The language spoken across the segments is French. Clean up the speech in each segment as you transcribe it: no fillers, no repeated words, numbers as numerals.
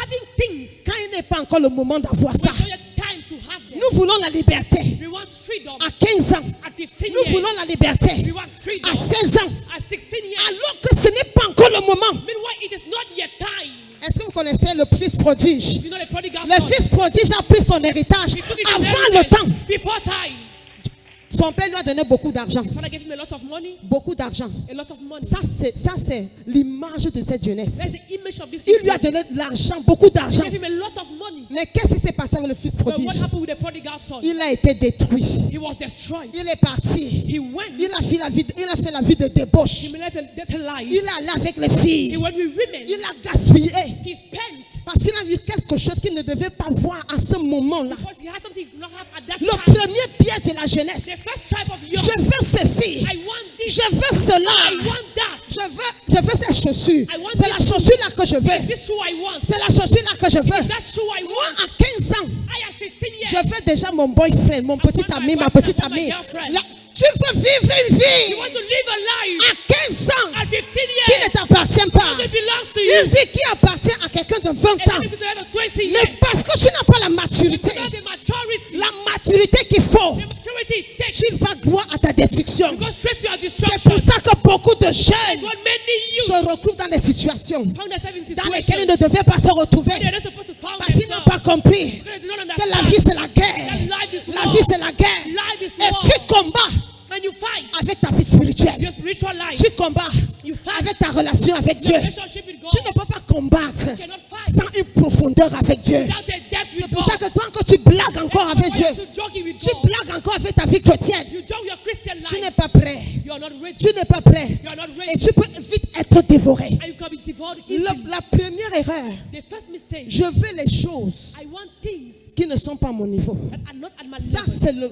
having things, quand il n'est pas encore le moment d'avoir ça. when it's not time to have them. Nous voulons la liberté. We want freedom À 15 ans, at 15 nous years. voulons la liberté. We want freedom À 16 ans, at 16 years. alors que ce n'est pas encore le moment. Meanwhile, it is not yet time. Est-ce que vous connaissez le fils prodige? You know the prodigal Le son. fils prodige a pris son héritage He took it avant in le inheritance temps. before time. Son père lui a donné beaucoup d'argent. His father gave him a lot of money. Beaucoup d'argent. A lot of money. Ça, c'est l'image de cette jeunesse. That's the image of this. Il lui a donné de l'argent, beaucoup He d'argent. gave him a lot of money. Mais qu'est-ce qui s'est passé avec le fils But what prodige? happened with the prodigal son? Il a été détruit. He was destroyed. Il est parti. He went. Il a fait la vie de débauche. He lived a dirty life. Il est allé avec les He filles. went with women. Il a gaspillé. He spent Parce qu'il a vu quelque chose qu'il ne devait pas voir à ce moment-là. because he had something he did not have at that Le time. premier piège de la jeunesse. The first type of young. Je veux ceci. I want this. Je veux cela. I want that. Je veux ces chaussures. I want C'est la this chaussure là que je veux. This shoe I want. C'est la chaussure là que je veux. That shoe I Moi, want. à 15 ans, I am 15 years. je veux déjà mon boyfriend, mon petit want ami, my ma boyfriend, petite I want my amie. girlfriend. Là, tu veux vivre une You vie want to live a life à 15 ans at 15 qui ne years. t'appartient pas. It belongs to Une you. vie qui appartient à quelqu'un de 20 And ans. it is the 20 Mais years. parce que tu n'as pas la maturité, It's not the maturity. la maturité qu'il faut, The maturity it takes. tu vas droit à ta destruction. Go straight to your C'est destruction. pour ça que beaucoup de jeunes What many youth se retrouvent dans des situations found themselves in dans lesquelles ils situations ne devaient pas se retrouver. they're not supposed to find Parce qu'ils n'ont themselves. pas compris Because they don't que la understand vie c'est la guerre. that life is La war. vie c'est la guerre. Life is Et war. tu combats And you fight avec ta vie spirituelle. your spiritual life. Tu combats You fight avec ta relation avec Dieu. your relationship with God. Tu ne peux pas combattre You cannot fight sans une profondeur avec Dieu. without the depth with C'est pour God. ça que toi quand tu blagues encore That's avec why Dieu, you should joke with tu God. blagues encore avec ta vie chrétienne, You joke your Christian tu life. n'es pas prêt. You are not ready. Tu n'es pas prêt. You are not Et ready. tu peux vite être dévoré. And you can be devoured easily. La première erreur, The first mistake. je veux les choses I want things qui ne sont pas à mon niveau. that are not at my Ça, level.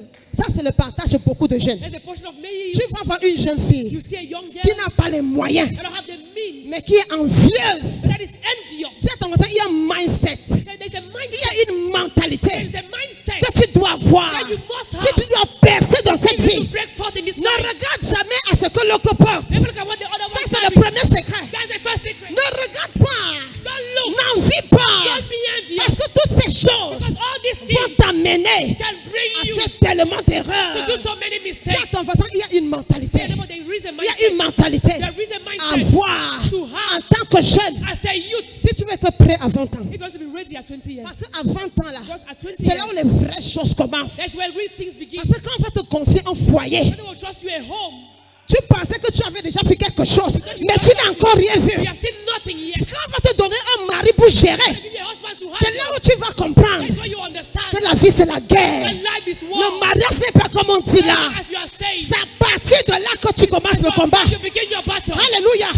c'est le partage de beaucoup de jeunes. That's the portion of many Tu youth. vas voir une jeune fille You see a young girl qui n'a pas les moyens, that don't have the means, mais qui est envieuse. that is envious. C'est à ton il y a un mindset, There's a il mindset. y a une mentalité There's a mindset que tu dois avoir. that you must Si have. tu dois percer dans cette You need to vie, break forth in this ne life. regarde jamais à ce que l'autre porte. Never look at what the other Ça, one c'est le carries. premier secret. That's the first secret. Ne regarde pas, Don't look. n'envie pas, Don't be envious. parce que toutes ces choses Because all these vont things t'amener can bring à you faire tellement to d'erreurs. do so many Dis mistakes. à ton voisin, il y a une mentalité. Therefore, there is a Il y a mindset. une mentalité There is a à mindset voir to have en tant que jeune. as a youth. Si tu veux être prêt à 20 ans, If you want to be ready at 20 years. parce qu'à 20 ans là, Because at 20 c'est là où years, les vraies choses commencent. that's where real things begin. Parce que quand on va te confier un foyer, When they will trust you at home, tu pensais que tu avais déjà fait quelque chose, mais tu n'as encore rien vu. you have seen nothing yet. Quand on va te donner un mari pour gérer, Give you a husband to c'est have. là où tu vas comprendre That's where you understand que la vie c'est la guerre. that life is war. Le mariage n'est pas comme on dit là. As you are saying, C'est à partir de là que tu commences le combat. you begin your battle. Alléluia.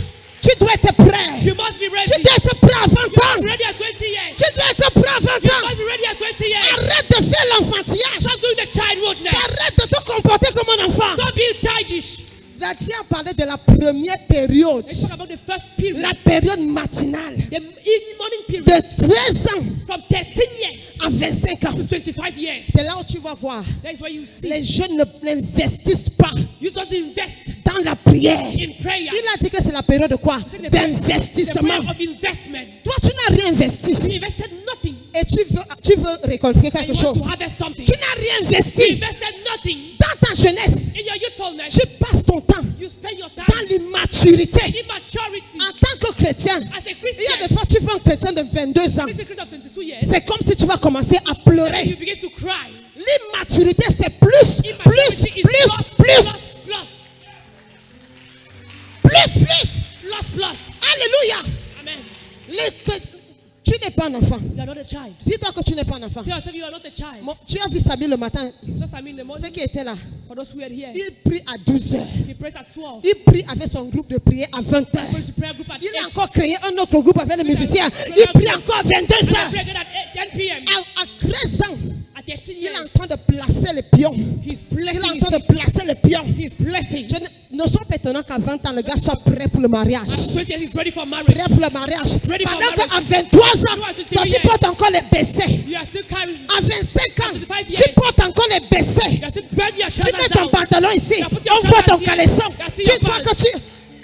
Tu dois être prêt. You must be ready. Tu dois être prêt à 20 ans. Be ready at 20 years. Tu dois être prêt à 20 You ans. must be ready at 20 years. Arrête de faire l'enfantillage. Stop doing the childhoodness. Arrête de te comporter comme un enfant. Stop being childish. Là, tu as parlé de la première période, Let's talk about the first period. la période matinale, The morning period. de 13 ans From 13 years à 25 ans. to 25 years. C'est là où tu vas voir, That is where you see. les jeunes n'investissent pas You don't invest dans la prière. in prayer. Il a dit que c'est la période de quoi? The D'investissement. prayer of investment. Toi, tu n'as rien investi You invested nothing. et tu veux récolter And quelque you want chose. to harvest something. Tu n'as rien You investi invested nothing dans ta jeunesse. in your youthfulness. Tu passes ton temps You spend your time dans l'immaturité. immaturity. En tant que chrétien, As a il y a Christian, des fois tu veux un chrétien de 22 ans. as a Christian of 22 years, C'est comme si tu vas commencer à you pleurer. begin to cry. L'immaturité, c'est plus, Immaturity is plus. Alléluia. Amen. Tu n'es pas un enfant. You are not a child. Dis-toi que tu n'es pas un enfant. Tell yourself you are not a child. Tu as vu Samy le matin, Just I mean the morning. ceux qui étaient là. For those who are here, Il prie à 12 heures. he prays at 12. Il prie avec son groupe de prière à 20 He heures. goes to prayer group at 8. Il a encore créé un autre groupe avec les musiciens. Il prie encore à 22 He heures. prays again at 10 p.m. À 13 ans, At 13 il est en years, train de placer les pions. he's Il est en blessing. train de placer les pions. He's blessing. Je ne sois pas étonnant qu'à 20 ans, le gars soit prêt pour le mariage. 20 years, he's ready for marriage. Prêt pour le mariage. Ready for Pendant marriage. qu'à 23 ans, toi, tu portes encore les baissés. You are still carrying. À 25 ans, 25 tu years. portes encore les baissés. You are still burning your Tu mets shoulders ton down. pantalon ici. You put your On voit ton shoulders here. caleçon. You see Tu your crois pants. que tu...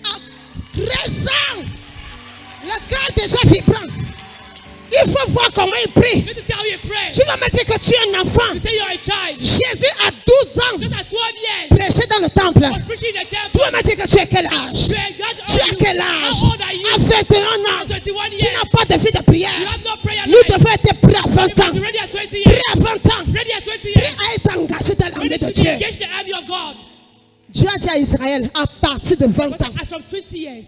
À 13 ans, le gars est déjà vibrant. Il faut voir comment il prie. You need to see how you pray. Tu vas me dire que tu es un enfant. You say you're a child. Jésus a 12 ans Just at 12 years. prêché dans le temple. Was preaching in the Tu temple. vas me dire que tu es quel âge? You are God. Tu as quel âge? How old are you? À 21 ans. At 21 Tu years. n'as pas de vie de prière. You have no prayer Nous life. devons être prêts à 20 You must ans. be ready at 20 years. Prêts à 20 ans. Ready at 20 Prêts years. à être engagés dans l'armée Ready de to Dieu. engage the army of God. Dieu a dit à Israël, à partir de 20 But ans, as from 20 years,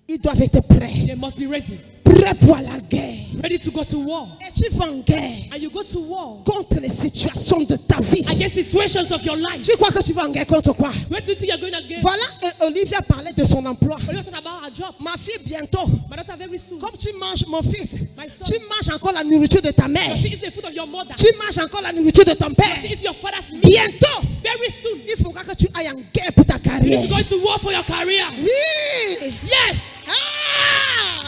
ils doivent être prêts. they must be ready. Prêts pour la guerre. Ready to go to war. Et tu vas en guerre And you go to war contre les situations de ta vie. against situations of your life. Tu crois que tu vas en guerre contre quoi? Where do you think you're going again? Voilà, Olivia parlait de son emploi. We're not talking about our job. Ma fille, bientôt, My daughter very soon. comme tu manges, mon fils, My son. tu manges encore la nourriture de ta mère. See, it's the food of your mother. Tu manges encore la nourriture de ton père. See, it's your father's meat. Bientôt, Very soon. il faudra que tu ailles en guerre pour ta carrière. You're going to war for your career. Oui. Yes. Ah,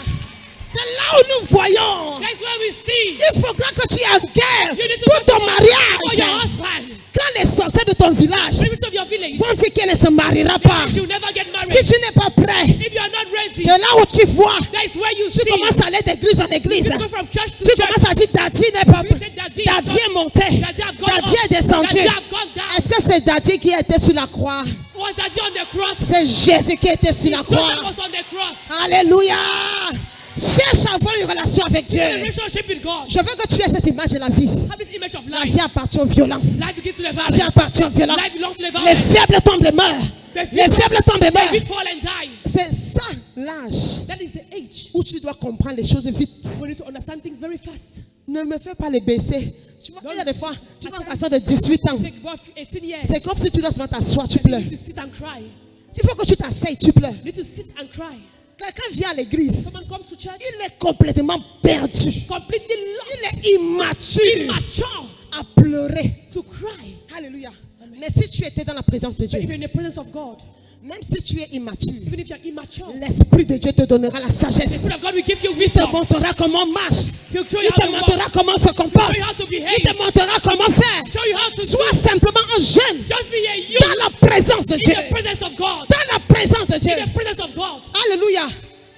c'est là où nous voyons. That's where we see. Il faudra que tu ailles en guerre You need to pour go ton to war for your mariage. husband. Quand les sorciers de ton village Members of your village. vont dire qu'elle ne se mariera pas, She'll never get married. si tu n'es pas prêt, If you are not ready, c'est là où tu vois. that is where you Tu see. commences à aller d'église en église. You go from church to Tu church. commences à dire Daddy n'est pas You say Daddy. Daddy est monté. Daddy have gone Daddy up. est descendu. Daddy have gone down. Est-ce que c'est Daddy qui était sur la croix? Was Daddy on the cross? C'est Jésus qui était sur la Jesus croix. was on the cross. Alléluia. Cherche à avoir une relation avec A Dieu. relationship with God. Je veux que tu aies cette image de la vie. Have this image of La life. vie appartient aux violents. Life begins to the La vie violent. appartient aux violents. Life belongs to the Les violent. faibles tombent et meurent. Les faibles tombent et We meurent. fall and die. C'est ça l'âge That is the age. où tu dois comprendre les choses vite. We need to understand things very fast. Ne me fais pas les baisser. Tu vois, il y a des fois, tu vois un garçon de 18 ans. Take about 18 years. C'est comme si tu dois se mettre à t'asseoir, tu pleures. You need to sit and cry. Il faut que tu t'asseyes, tu pleures. You need to sit and cry. Quelqu'un vient à l'église, Someone comes to church, il est complètement perdu. completely lost, Il est immature immature, à pleurer. to cry. Alléluia. Mais si tu étais dans la présence de But if Dieu, you're in the presence of God, même si tu es immature, even if you're immature, l'Esprit de Dieu te donnera la the sagesse. Spirit of God will give you Il te wisdom. montrera comment on marche. He'll show you Il how te to montrera walk, comment on se comporte. show you how to Il behave, te montrera comment faire. show you how to do. Sois simplement un jeune Just be a youth dans la présence de in Dieu. the presence of God. Dans la présence de Dieu. In the presence of God. Alléluia.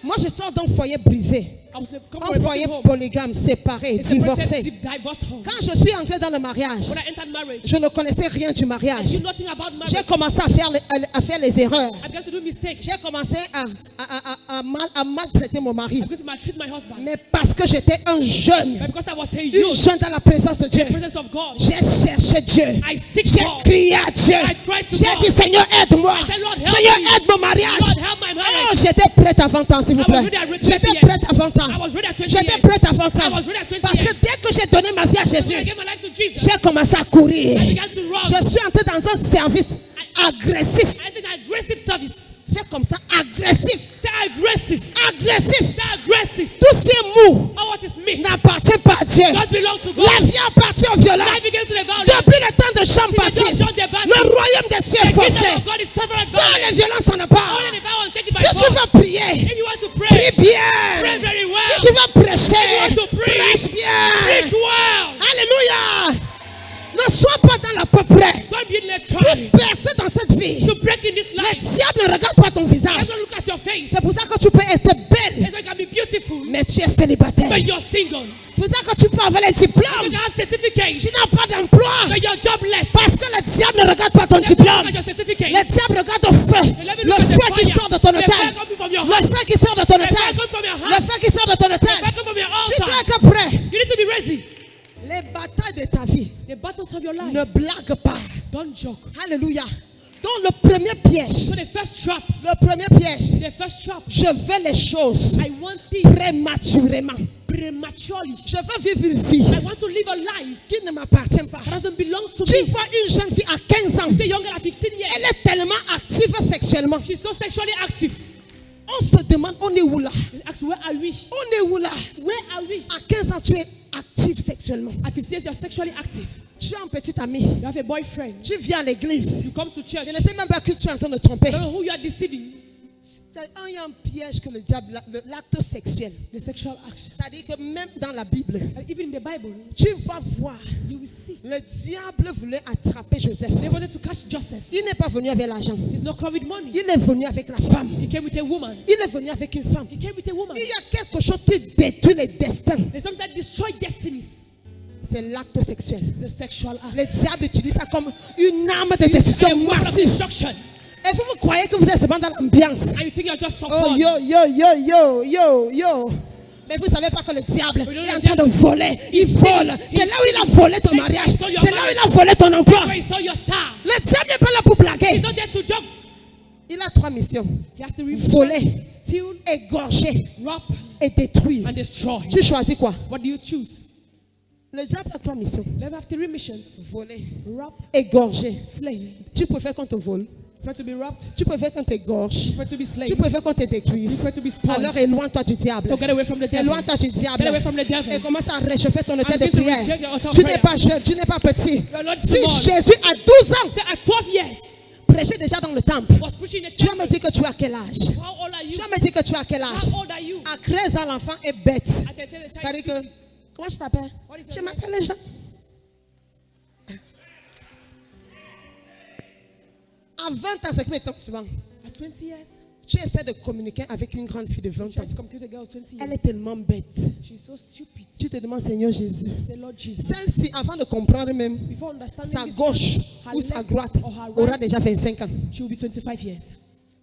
Moi, je sors d'un foyer brisé. I was come Un from a foyer broken home. polygame, séparé, It's a divorcé. divorced home. Quand je suis entrée dans le mariage, When I entered marriage, je ne connaissais rien du I mariage. knew nothing about J'ai marriage. commencé à faire les erreurs. I began to do mistakes. J'ai commencé à maltraiter mon mari. I began to maltreat my husband. Mais parce que j'étais un jeune, But because I was a une youth, jeune dans la présence de Dieu, in the presence of God, j'ai cherché Dieu. I seek J'ai God. crié à Dieu. I cried to J'ai God. dit, Seigneur, aide-moi. I said, Lord, help Seigneur, me. aide mon mariage. Lord, help my Oh, marriage. j'étais prête à 20 ans, s'il vous I was plaît. ready at 20 J'étais years. prête à 20 ans. I was ready at 20 J'étais years. prête à 20 I ans. was ready at 20 Parce que years. dès que j'ai donné ma vie à When I Jésus, gave my life to Jesus, j'ai commencé à courir. I began to run. Je suis entrée dans un service agressif. I did aggressive service. Fais comme ça, agressif. Say aggressive. Agressif. Say aggressive. Tout ce qui est mou Oh, what is me? n'appartient pas à Dieu. God belongs to God. La vie appartient aux violents. Life begins to the violent. Depuis le temps de Jean-Baptiste, le royaume des cieux est The kingdom forcé. of God is suffered Sans violence. les violences, on n'a pas. Only the violent take it by Si tu force. veux prier, If you want to pray, prie bien. pray very well. Si tu veux prêcher, If you want to preach, prêche bien. preach well. Alléluia. Ne sois pas dans la peu près. Don't be in the Pour try percer dans cette vie, to break in this le life. diable ne regarde pas ton visage. Don't look at your face. C'est pour ça que tu peux être belle, That's why you can be beautiful, mais tu es célibataire. but you're single. C'est pour ça que tu peux avoir les You diplômes. can have certificates, Tu n'as pas d'emploi. but you're jobless. Parce que le diable ne regarde pas ton Let's look diplôme. at your certificate. Le diable regarde au feu. Le feu qui sort de ton The hôtel. fire coming from your Le heart. feu qui sort de ton The hôtel. fire coming from your Le heart. feu qui sort de ton The hôtel. fire coming from your Tu dois altar. être prêt. You need to be ready. Les batailles de ta vie, The battles of your life. ne blague pas. Don't joke. Alléluia. Donc le premier piège, So the first trap, le premier piège, the first trap, je veux les choses I want things prématurément. prematurely. Je veux vivre une vie I want to live a life qui ne m'appartient pas. that doesn't belong to Tu me. vois une jeune fille à 15 ans, Say young girl at 15 years. elle est tellement active sexuellement. She's so sexually active. On se demande, on est où là? They ask, where are we? On est où là? Where are we? À 15 ans, tu es active sexuellement. At 15 years, you're sexually active. Tu as un petit ami. You have a boyfriend. Tu viens à l'église. You come to church. Je ne sais même pas que tu es en train de tromper. I don't know who you are deceiving. Il y a un piège que le diable, l'acte sexuel. The sexual action. C'est-à-dire que même dans la Bible, And even in the Bible, tu vas voir, you will see. le diable voulait attraper Joseph. They wanted to catch Joseph. Il n'est pas venu avec l'argent. He's not come with money. Il est venu avec la femme. He came with a woman. Il est venu avec une femme. He came with a woman. Il y a quelque chose qui détruit les destins. There's something that destroyed destinies. C'est l'acte sexuel. The sexual act. Le diable utilise ça comme une arme de It's a destruction weapon of massive. destruction. Et vous croyez que vous êtes seulement dans l'ambiance. And you think you're just for Oh fun. yo, yo, yo, yo, yo, yo. Mais vous ne savez pas que le diable est en train de voler. Il vole. C'est là où il a volé ton mariage. C'est là où il a volé ton emploi. Where he stole your star. Le diable n'est pas là pour blaguer. He's not there to joke. Il a 3 missions. He has to Voler, steal, égorger rob, et détruire. and destroy. Tu choisis quoi? What do you choose? Le diable a 3 missions. Let me have 3 missions. Voler, Rob, égorger. slay. Tu préfères qu'on te vole. Prefer to be robbed. Tu préfères qu'on t'égorge. Prefer to be Tu slay. préfères qu'on te détruise. Prefer to be spoiled. Alors éloigne-toi du diable. So get away from the devil. Éloigne-toi du diable. Get away from the Et devil. commence à réchauffer ton hôtel And de begin to prière. reject your altar of Tu n'es prayer. pas jeune, tu n'es pas petit. You're not Si small. Jésus à 12 ans Say at 12 years, prêchait déjà dans le temple, was preaching the tu vas me temple. dire que tu as quel âge? How old are you? Tu vas me dire que tu as quel âge? How old are you? À 13 ans, l'enfant est bête. I can tell the C'est-à-dire child. que, comment je t'appelle? What is Je your name? m'appelle Jean. À 20 ans, c'est que mes temps souvent. At 20 years, Tu essaies de communiquer avec une grande fille de 20 try ans. to compute a girl of 20 Elle years. est tellement bête. She's so stupid. Tu te demandes, Seigneur Jésus, Say, Lord Jesus. celle-ci, avant de comprendre même, Before understanding sa this, gauche her ou sa left droite or her aura right, déjà 25 ans. she will be 25 years.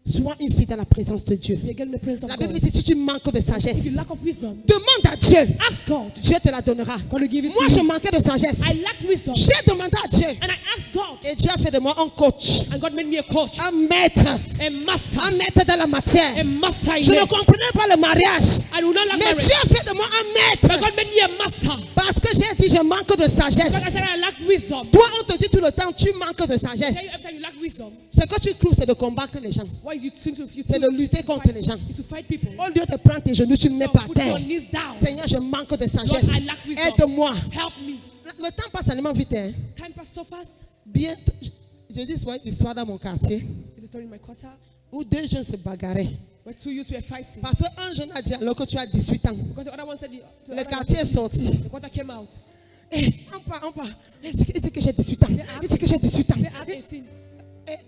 Sois une fille dans la présence de Dieu. Be again in the presence of La God. Bible dit, si tu manques de If sagesse, you lack of wisdom, demande à Dieu. ask God. Dieu te la donnera. God will give it Moi, to je you. manquais de sagesse. I lacked wisdom. J'ai demandé à Dieu. And I asked God. Et Dieu a fait de moi un coach, And God made me a coach. un maître, A master. un maître dans la matière. A master in Je ne it. comprenais pas le mariage. I will not lack Mais marriage. Dieu a fait de moi un But maître. God made me a master. Parce que j'ai dit, je manque de Because I sagesse. said I lack wisdom. Toi, on te dit tout le temps, tu manques de sagesse. Tell you every time you lack wisdom. Ce que tu trouves, c'est de combattre les gens. What is you think to C'est de lutter contre les gens. is to fight people. Au lieu de prendre tes genoux, tu me mets So par put terre. your knees down. Seigneur, je manque de sagesse. Lord, I lack wisdom. Aide-moi. Help me. Le temps passe tellement vite. Hein. Time passed so fast. Bientôt, je dis souvent une histoire dans mon quartier It's a story in my quarter où 2 jeunes se bagarraient. where 2 youths were fighting. Parce qu'un jeune a dit alors que tu as 18 ans. Because the other one said the Le other quartier est sorti. one- the quarter came out. Et on part. Il dit que j'ai 18 ans. Il dit que j'ai 18 ans. They had 18.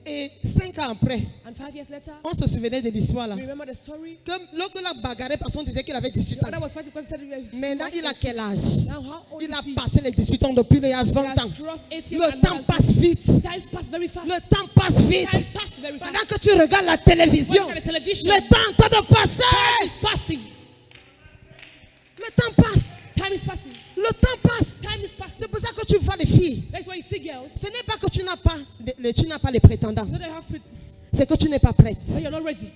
Et 5 ans après, And 5 years later, on se souvenait de l'histoire là. we remember the story. Comme l'autre l'a bagarré parce qu'on disait qu'il avait 18 The ans. other was fighting because he said he was- Maintenant, il a quel âge? Now how old Il a is he? passé les 18 ans depuis il y a He 20 has ans. crossed 18 Le and temps now passe vite. Time pass very fast. Le temps passe vite. Time pass very fast. Pendant que tu regardes la télévision, When you look at the television, le temps est en train de passer. time is passing. Le temps passe. Time is passing. Le temps passe. Time is passing. C'est pour ça que tu vois les filles. That's why you see girls. Ce n'est pas que tu n'as pas, les prétendants. Not that have pre- C'est que tu n'es pas prête. but you're not ready.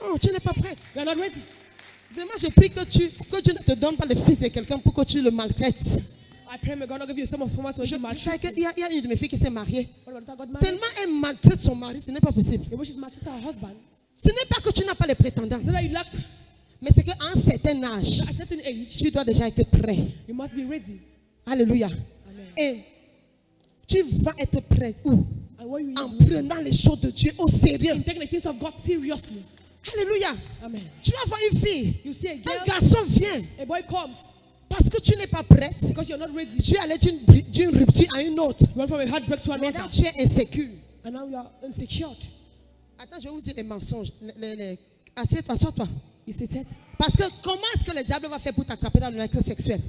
Oh, tu n'es pas prête. You're not ready. Vraiment, je prie que Dieu ne te donne pas le fils de quelqu'un pour que tu le maltraites. I pray may God not give you some of format to Il you maltreat. y a une de mes filles qui s'est mariée. What about that God married? Tellement elle maltraite son mari, ce n'est pas possible. The way she's maltreating her husband. Ce n'est pas que tu n'as pas les prétendants, Not that you lack mais c'est qu'à un certain âge, at a certain age, tu dois déjà être prêt. you must be ready. Alléluia. Amen. Et tu vas être prêt où? And what you En need, prenant les choses de Dieu au sérieux. in taking the things of God seriously. Alléluia. Amen. Tu vas voir une fille, You see a un girl, garçon vient a boy comes parce que tu n'es pas prête. because you're not ready. Tu es allé d'une rupture à une autre. You went from a heartbreak to another, Maintenant, tu es insécure. and now you are insecure. Attends, je vais vous dire les mensonges. Assieds-toi, assois-toi. You seated? Parce que comment est-ce que le diable va faire pour t'attraper dans l'acte sexuel?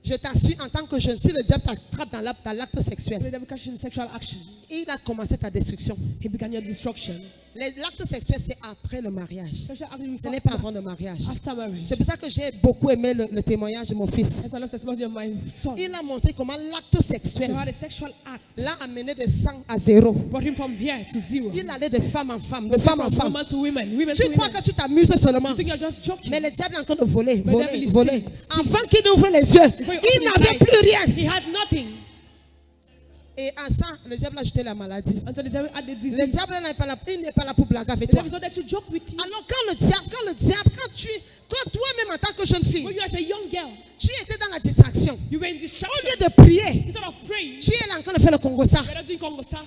Je t'assure, en tant que jeune, si le diable t'attrape dans l'acte The sexuel, devil catches you in sexual action. il a commencé ta destruction. He began your destruction. L'acte sexuel, c'est après le mariage. Sexual action Ce n'est pas avant le mariage. after marriage. C'est pour ça que j'ai beaucoup aimé le témoignage de mon fils. That's another testimony of my son. Il a montré comment l'acte So sexuel how the sexual act l'a amené de 100 à 0. brought him from here to zero. Il allait de femme en femme, de femme en From femme. woman to women, women Tu to crois women. que tu t'amuses seulement. You think you're just joking? Mais le diable est en train de voler, devil voler, is voler. stealing. Avant qu'il ouvre les yeux, Before you il open his n'avait eyes, plus rien. He had nothing. Et à ça, le diable a ajouté la maladie. Until the devil had the Le disease. diable n'est pas là, il n'est pas là pour blaguer avec The toi. devil is not there to joke with you. Alors quand toi-même en tant que jeune fille, When you as a young girl, tu étais dans la distraction. you were in Au distraction. lieu de prier, Instead of praying, tu es là en train de faire le Congo ça. you're not doing Congo, sir.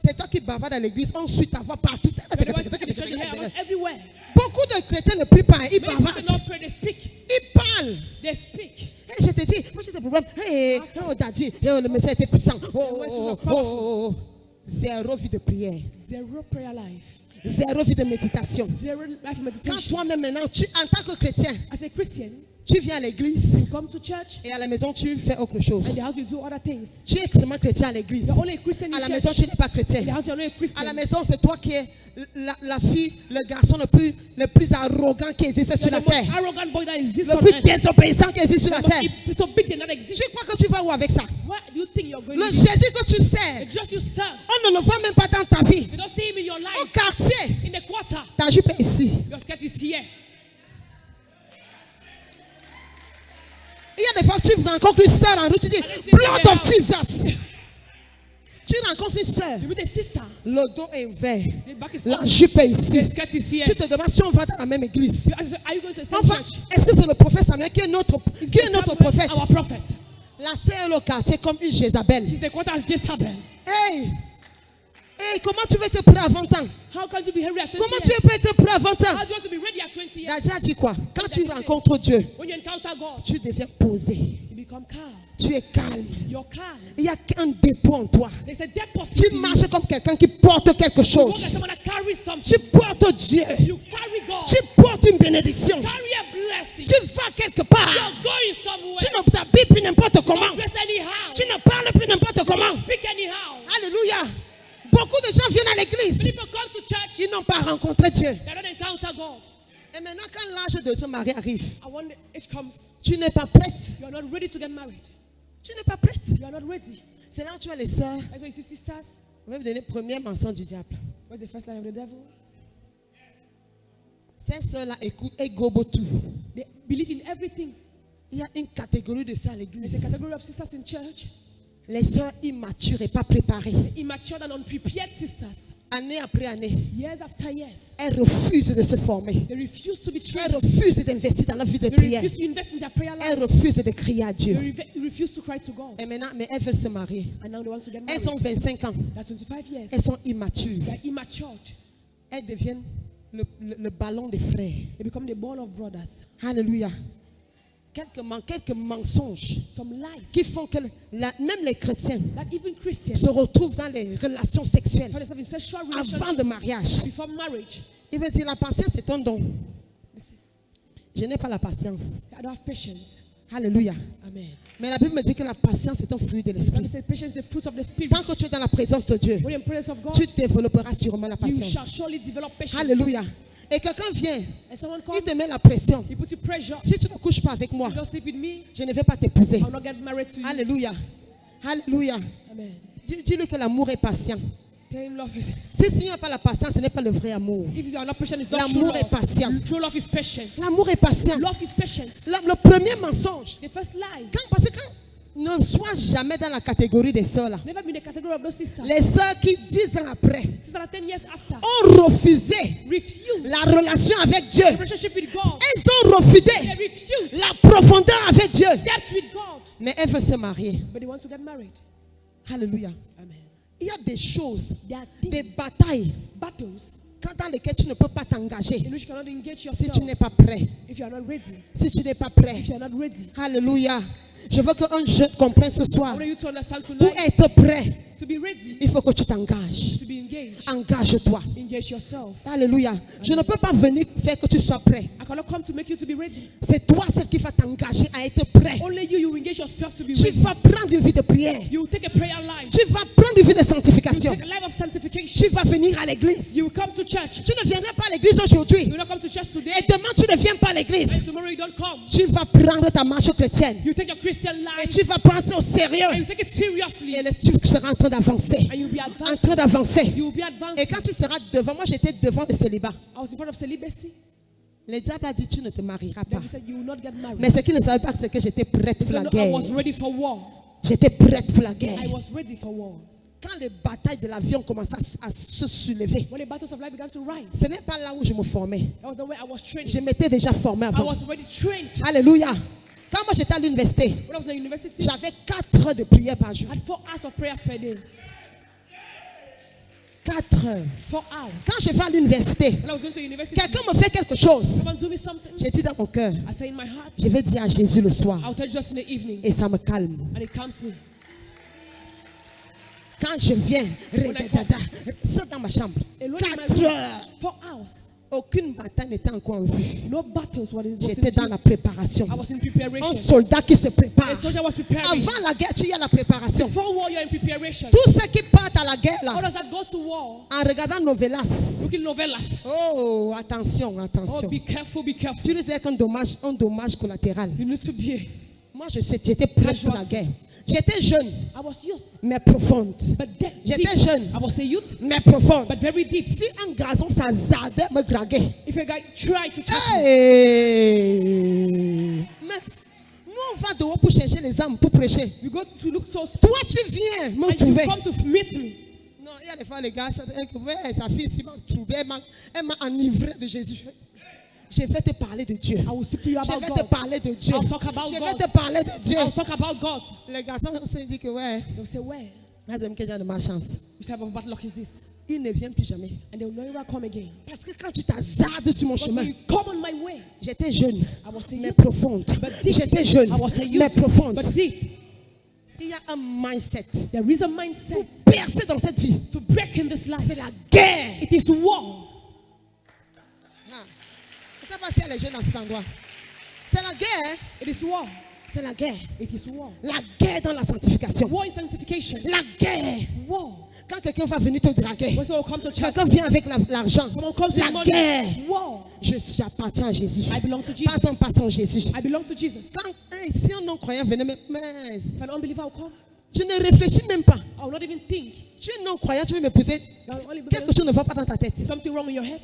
C'est toi qui bavardes à l'église, ensuite ta voix partout. You're the one speaking in the church, you hear us everywhere. Beaucoup de chrétiens ne prient pas, ils Many people bavardent. don't pray, they speak. Ils parlent. They speak. Et je te dis, moi j'ai des problèmes. Hey, oh, daddy, le message était puissant. Zéro vie de prière. Zero prayer life. Zéro vie de méditation. Zero life Quand meditation. toi-même maintenant, en tant que chrétien, As a Christian, tu viens à l'église you come to church, et à la maison tu fais autre chose. and in the house you do other things. Tu es seulement chrétien à l'église. You're only a Christian À la in maison church. tu n'es pas In the chrétien. house you're not a À Christian. la maison c'est toi qui es la fille, le garçon le plus arrogant qui existe sur You're la the most terre. arrogant boy that exists Le on plus earth. désobéissant qui existe sur la The most terre. disobedient that exists. Tu crois que tu vas où avec ça? Where do you think you're going Le to Jésus que tu sers, It's just you serve. on ne le voit même pas dans ta vie. You don't see him in your Au life. quartier, In the quarter, ta jupe est ici. your skirt is here. Il y a des fois que tu rencontres une soeur en route, tu dis, Blood of Jesus. Tu rencontres une soeur, You meet a sister. le dos est ouvert, The back is la open. jupe est The ici. skirt is here. Tu te demandes si on va dans la même église. You ask, are you going to the same Enfin, church? est-ce que c'est le prophète Samuel qui est notre prophète? Our prophet. La sœur est au quartier comme une Jézabel. She's the quarter as Jezebel. Hey! Hey, comment tu veux être prêt à 20 ans? How can you be ready at 20 Comment tu years? veux être prêt à 20 ans? How do you want to be ready at 20 years? Nadia dit quoi? Quand tu rencontres Dieu, When you encounter God, tu deviens posé. you become calm. Tu es calme. You're calm. Il y a un dépôt en toi. There's a deposit. Tu in you. marches comme quelqu'un qui porte quelque You walk chose. as someone that carries Tu something. portes Dieu. You carry God. Tu portes une bénédiction. Carry a blessing. Tu vas quelque part. You're going somewhere. Tu ne t'habilles plus n'importe comment. Don't dress anyhow. Tu ne parles plus n'importe comment. Speak anyhow. Alléluia. Beaucoup de gens viennent à l'église. People come to church. Ils n'ont pas rencontré Dieu. They don't encounter God. Et maintenant, quand l'âge de se marier arrive, And when the age comes, tu n'es pas prête. you are not ready to get married. Tu n'es pas prête. You are not ready. C'est là où tu as les sœurs. That's why you see sisters. On va vous donner le premier mensonge du diable. What's the first line of the devil? Ces sœurs-là écoutent et gobent tout. They believe in everything. Il y a une catégorie de sœurs à There's a l'église. category of sisters in church. Les sœurs immatures et pas préparées. Immature and unprepared sisters. Année après année, Years after years. elles refusent de se former. They refuse to be Elles trained. refusent d'investir dans la vie de They prière. refuse to invest in their prayer Elles life. refusent de crier à Dieu. They refuse to cry to God. Et maintenant, mais elles veulent se marier. And now they want to get Elles married. ont 25 ans. They're 25 years. Elles sont immatures. They're immatured. Elles deviennent le ballon des frères. They become the ball of brothers. Alléluia. Quelques mensonges Some lies. qui font que même les chrétiens That even Christians se retrouvent dans les relations sexuelles find themselves in sexual avant relations le mariage. before marriage. Il veut dire la patience est un don. Listen, Je n'ai pas la patience. I don't have patience. Alléluia. Amen. Mais la Bible me dit que la patience est un fruit de Bible l'esprit. says patience is the fruit of the spirit. Tant que tu es dans la présence de Dieu, When you're in presence of God, tu développeras sûrement la you shall patience. surely develop patience. Alléluia. Et quelqu'un vient, And someone il comes, te met la pression. he puts you pressure. Si tu ne couches pas avec moi, You don't sleep with me, je ne vais pas t'épouser. I'll not get married to you. Alléluia. Alléluia. Amen. Dis-lui que l'amour est patient. Tell him love is. Si il n'y a pas la patience, ce n'est pas le vrai amour. If you are not patient, it's not true L'amour est love. patient. True love is patience. L'amour est patient. Love is patience. Le premier mensonge, The first lie. parce que ne sois jamais dans la catégorie des sœurs là. Never been the category of those sisters. Les sœurs qui 10 ans après Sisters that 10 years after ont refusé refuse la relation avec Dieu. the relationship with God. Elles ont refusé They refuse la profondeur avec Dieu. depth with God. Mais elles veulent se marier. But they want to get married. Alléluia. Amen. Il y a des choses, There are des things, batailles battles dans lesquelles tu ne peux pas t'engager in which you cannot engage si yourself tu n'es pas prêt. if you are not ready. Si tu n'es pas prêt. If you are not ready. Alléluia. Je veux qu'un jeune comprenne ce I soir. want you to understand Pour tonight, être prêt, to be ready, il faut que tu t'engages. to be engaged. Engage-toi. Engage yourself. Alléluia. Je ne peux pas venir faire que tu sois prêt. I cannot come to make you to be ready. C'est toi celle qui va t'engager à être prêt. Only you engage yourself to be Tu ready. vas prendre une vie de prière. You will take a prayer life. Tu vas prendre une vie de You sanctification. take a life of sanctification. Tu vas venir à l'église. You will come to church. Tu ne viendras pas à l'église aujourd'hui. You will not come to church today. Et demain, tu ne viens pas à l'église. And tomorrow you don't come. Tu vas prendre ta marche chrétienne. You take your Christian Et life tu vas prendre ça au and sérieux. you take it seriously. Et tu seras en train d'avancer. And you'll be En advanced. train d'avancer. You will be Et advanced. quand tu seras devant, moi j'étais devant le célibat. I was in front of celibacy. Le diable a dit, tu ne te marieras pas. Then he said, you will not get married. Mais ce qu'il ne savait pas, c'est que j'étais prête pour la I guerre. was ready for war. J'étais prête pour la guerre. I was ready for war. Quand les batailles de l'avion commençaient à se soulever, When the battles of life began to rise, ce n'est pas là où je me formais. that was the way I was trained. Je m'étais déjà formé I avant. was already trained. Alléluia. Quand moi j'étais à l'université, When I was at university, j'avais 4 heures de prière par jour. I had 4 hours of prayers per day. 4 heures. 4 hours. Quand je vais à l'université, When I was going to university, quelqu'un me fait quelque chose. someone do me something. J'ai dit dans mon cœur, I say in my heart, je vais dire à Jésus le soir. I'll tell you just in the evening. Et ça me calme. And it calms me. Quand je viens, saute dans ma chambre. Alone in my 4 room, heures. 4 hours. Aucune bataille n'était encore en vue. No battles was in J'étais dans la préparation. I was in Un preparation. soldat qui se prépare. A soldier was preparing. Avant la guerre, tu y as la préparation. Before war, you're in preparation. Tous ceux qui partent à la guerre là, Others that go to war, en regardant Novelas. looking novellas. Oh, attention, Oh, attention. be careful, be careful. Tu risques d'être un dommage collatéral. You need to be. Moi, j'étais prêt pour la guerre. J'étais jeune, I was youth, mais profonde. but deep. J'étais jeune, I was a youth, mais profonde. but very deep. Si un garçon s'hazardait me draguer, If a guy tried to touch me, hey! Mais nous, on va dehors pour chercher les âmes, pour prêcher. you go to look so Toi, tu viens me and you trouver. come to meet me. Non, il y a des fois, les gars, sa fille ici m'a trouvé, elle m'a enivré de Jésus. Je vais te parler de Dieu. I will speak to you Je about vais te God. parler de Dieu. I'll talk about Je vais God. te parler de Dieu. I'll talk about God. Les garçons se disent que ouais, They'll say, where? quel genre de malchance. Which type of bad luck is this? Il ne vient plus jamais. And they'll never come again. Parce que quand tu t'hazardes sur mon But chemin, when you come on my way, j'étais jeune, I was a mais youth, profonde. but deep. J'étais jeune, I was a youth, mais profonde. but deep. Il y a un mindset. There is a mindset Percer dans cette vie, to break in this life. c'est la guerre. It is war. Ah. Je ne sais pas s'il y a les jeunes dans cet endroit. C'est la guerre. It is war. C'est la guerre. It is war. La guerre dans la sanctification. War is sanctification. La guerre. War. Quand quelqu'un va venir te draguer, When someone comes to church, quelqu'un vient avec l'argent. someone comes La with money. guerre. War. J'appartiens à Jésus. I belong to Jesus. Passons Jésus. I belong to Jesus. Quand si un non-croyant venait, mais If an unbeliever will come, tu ne réfléchis même pas. I will not even think. Tu es non-croyant, tu veux m'épouser. Quelque chose ne va pas dans ta tête. Something wrong in your head.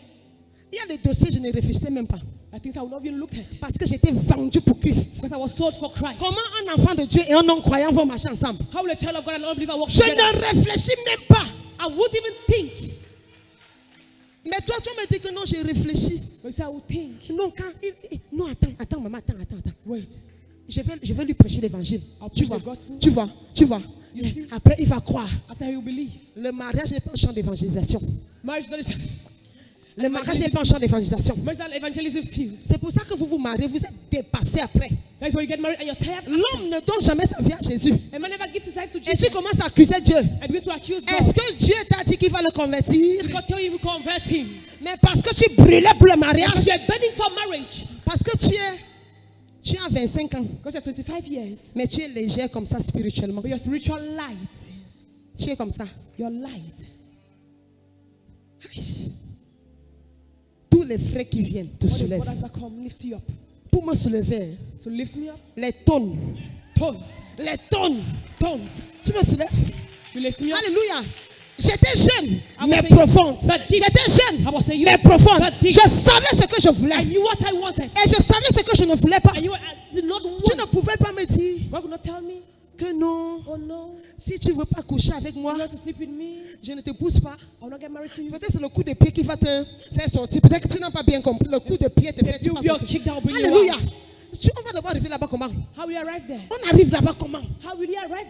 Il y a des dossiers, je ne réfléchissais même pas. I think I will not even look at. Parce que j'étais vendu pour Christ. Because I was sold for Christ. Comment un enfant de Dieu et un non-croyant vont marcher ensemble? How will a child of God and an unbeliever walk Je together? ne réfléchis même pas. I wouldn't even think. Mais toi, tu me dis que non, j'ai réfléchi. But you say I will think. Non, non, attends, maman, attends. Wait. Je vais lui prêcher l'évangile. I'll Tu preach vois, the gospel. tu vois. You see? Après, il va croire. After he will believe. Le mariage n'est pas un champ d'évangélisation. Marriage is not Le mariage n'est pas un champ d'évangélisation. marriage is not an evangelism field. C'est pour ça que vous vous mariez, vous êtes dépassé après. That's why you get married and you're tired. L'homme ne donne jamais sa vie à Jésus. A man never gives his life to Et Jesus. tu commences à accuser Dieu. And begin to accuse Est-ce God. que Dieu t'a dit qu'il va le convertir? God tell you to convert him. Mais parce que tu brûlais pour le mariage, Because you're burning for marriage. parce que tu as 25 ans, Because you're 25 years. mais tu es légère comme ça spirituellement. But you're spiritual light. Tu es comme ça. You're light. Aïe. Tous les frères qui viennent te All the soulèvent. brothers that come lift you up. Pour me soulever, So lift me up. les tonnes, Tongues. Tongues. tu me soulèves. You lift me up. Alléluia. J'étais jeune, I mais was a- profonde. but deep. J'étais jeune, I was a youth, mais profonde. but deep. Je savais ce que je voulais. I knew what I wanted. Et je savais ce que je ne voulais pas. And you did not Tu ne want. pouvais pas me dire God could not tell me, que non, oh no, si tu ne veux pas coucher avec moi, you want to sleep with me. je ne te pousse pas. I will not get married to you. Peut-être c'est le coup de pied qui va te faire sortir. Peut-être que tu n'as pas bien compris. Le coup de pied te fait. The few your kick down bring you Alléluia. out. On va devoir arriver là-bas comment? How will you arrive there? On arrive là-bas comment? How will you arrive